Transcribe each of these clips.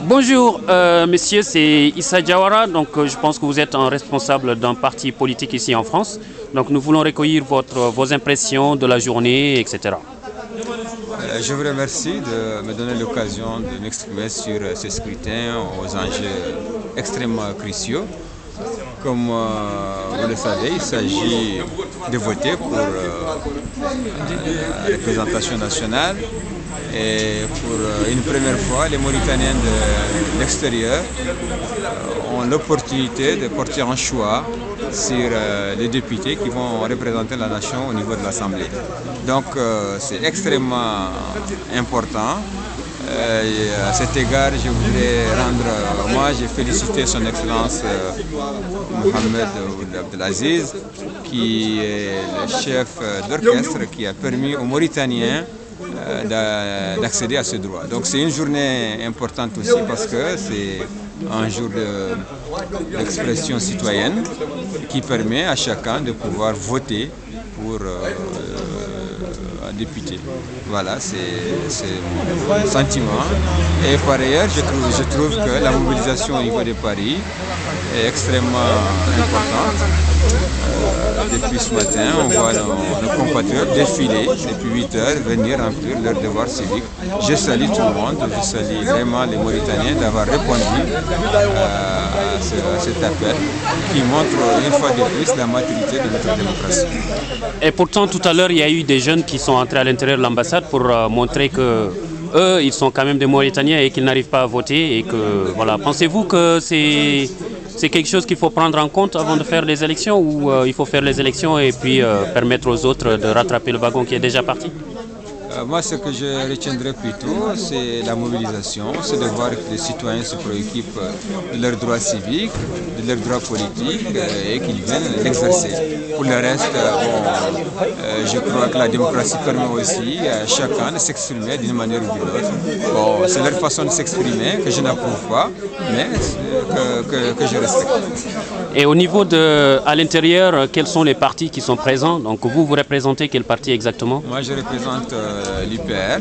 Bonjour, messieurs, c'est Issa Diawara. Donc, je pense que vous êtes un responsable d'un parti politique ici en France. Donc, nous voulons recueillir vos impressions de la journée, etc. Je vous remercie de me donner l'occasion de m'exprimer sur ce scrutin aux enjeux extrêmement cruciaux. Comme vous le savez, il s'agit de voter pour la représentation nationale. Et pour une première fois, les Mauritaniens de l'extérieur ont l'opportunité de porter un choix sur les députés qui vont représenter la nation au niveau de l'Assemblée. Donc c'est extrêmement important. À cet égard, je voudrais rendre hommage et féliciter son Excellence Mohamed Ould Abdelaziz, qui est le chef d'orchestre qui a permis aux Mauritaniens d'accéder à ce droit. Donc c'est une journée importante aussi parce que c'est un jour d'expression citoyenne qui permet à chacun de pouvoir voter pour un député. Voilà, c'est mon sentiment. Et par ailleurs, je trouve que la mobilisation au niveau de Paris est extrêmement importante. Depuis ce matin, on voit nos compatriotes défiler depuis 8 heures, venir remplir leur devoir civique. Je salue tout le monde, je salue vraiment les Mauritaniens d'avoir répondu à cet appel qui montre une fois de plus la maturité de notre démocratie. Et pourtant, tout à l'heure, il y a eu des jeunes qui sont entrés à l'intérieur de l'ambassade pour montrer que eux, ils sont quand même des Mauritaniens et qu'ils n'arrivent pas à voter. Et que, voilà. Pensez-vous que c'est quelque chose qu'il faut prendre en compte avant de faire les élections ou il faut faire les élections et puis permettre aux autres de rattraper le wagon qui est déjà parti? Moi, ce que je retiendrai plutôt, c'est la mobilisation, c'est de voir que les citoyens se préoccupent de leurs droits civiques, de leurs droits politiques et qu'ils viennent l'exercer. Pour le reste, je crois que la démocratie permet aussi à chacun de s'exprimer d'une manière ou d'une autre. Bon, c'est leur façon de s'exprimer que je n'approuve pas, mais que je respecte. Et au niveau à l'intérieur, quels sont les partis qui sont présents? Donc vous représentez quel parti exactement? Moi, je représente l'UPR,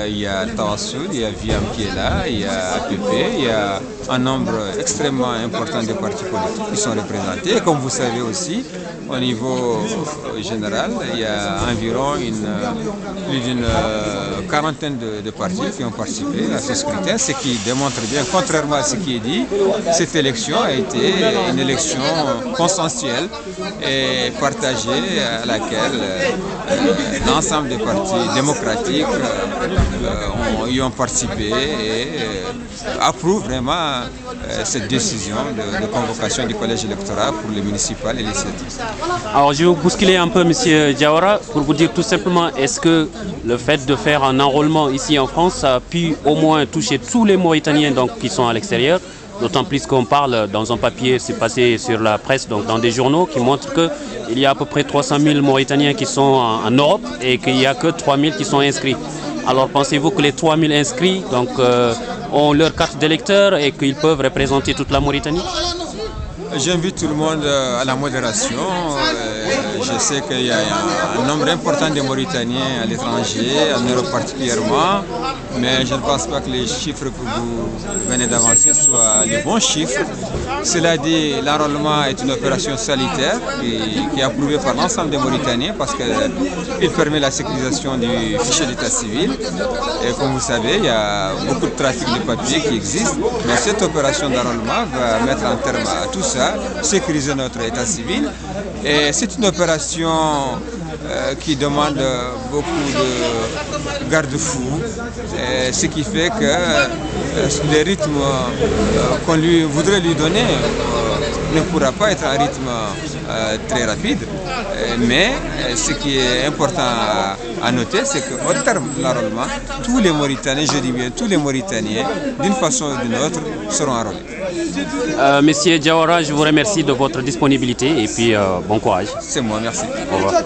il y a Tawassoud, il y a Viam qui est là, il y a APP, il y a un nombre extrêmement important de partis politiques qui sont représentés. Et comme vous savez aussi, au niveau général, il y a environ plus d'une quarantaine de partis qui ont participé à ce scrutin, ce qui démontre bien, contrairement à ce qui est dit, cette élection a été une élection consensuelle et partagée à laquelle l'ensemble des partis démocratiques y ont participé et approuvent vraiment cette décision de convocation du collège électoral pour les municipales et les législatives. Alors je vais vous bousculer un peu, M. Diawara, pour vous dire tout simplement, est-ce que le fait de faire un enrôlement ici en France a pu au moins toucher tous les Mauritaniens donc, qui sont à l'extérieur? D'autant plus qu'on parle dans un papier, c'est passé sur la presse, donc dans des journaux qui montrent qu'il y a à peu près 300 000 Mauritaniens qui sont en Europe et qu'il n'y a que 3 000 qui sont inscrits. Alors pensez-vous que les 3 000 inscrits donc, ont leur carte d'électeur et qu'ils peuvent représenter toute la Mauritanie? J'invite tout le monde à la modération. Je sais qu'il y a un nombre important de Mauritaniens à l'étranger, en Europe particulièrement, mais je ne pense pas que les chiffres que vous venez d'avancer soient les bons chiffres. Cela dit, l'enrôlement est une opération sanitaire qui est approuvée par l'ensemble des Mauritaniens parce qu'il permet la sécurisation du fichier d'état civil. Et comme vous savez, il y a beaucoup de trafic de papier qui existe, mais cette opération d'enrôlement va mettre un terme à tout ça, sécuriser notre état civil. Et c'est une opération qui demande beaucoup de garde-fous, ce qui fait que le rythme qu'on voudrait lui donner ne pourra pas être un rythme très rapide. Mais ce qui est important à noter, c'est qu'au terme de l'enrôlement, tous les Mauritaniens, je dis bien tous les Mauritaniens, d'une façon ou d'une autre, seront enrôlés. Monsieur Diawara, je vous remercie de votre disponibilité et puis bon courage. C'est moi, merci. Au revoir.